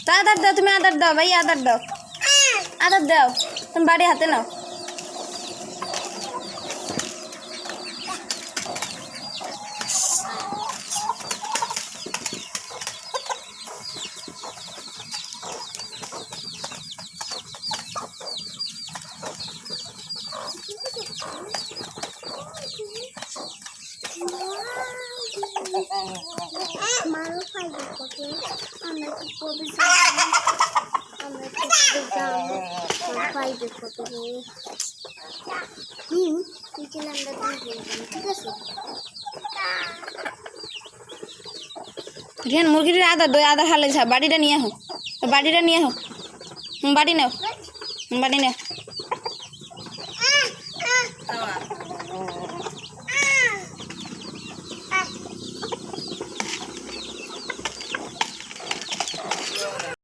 তা আদার দাও, তুমি আদার দাও ভাই, আদার দাও, আদার দাও, তুমি বাড়ি হাতে নাও। রিহান মুরগির আদার দই, আদার হালে বাড়িটা নিয়ে আহ, বাড়িটা নিয়ে আহ, বাড়ি নাও, বাড়ি নাও।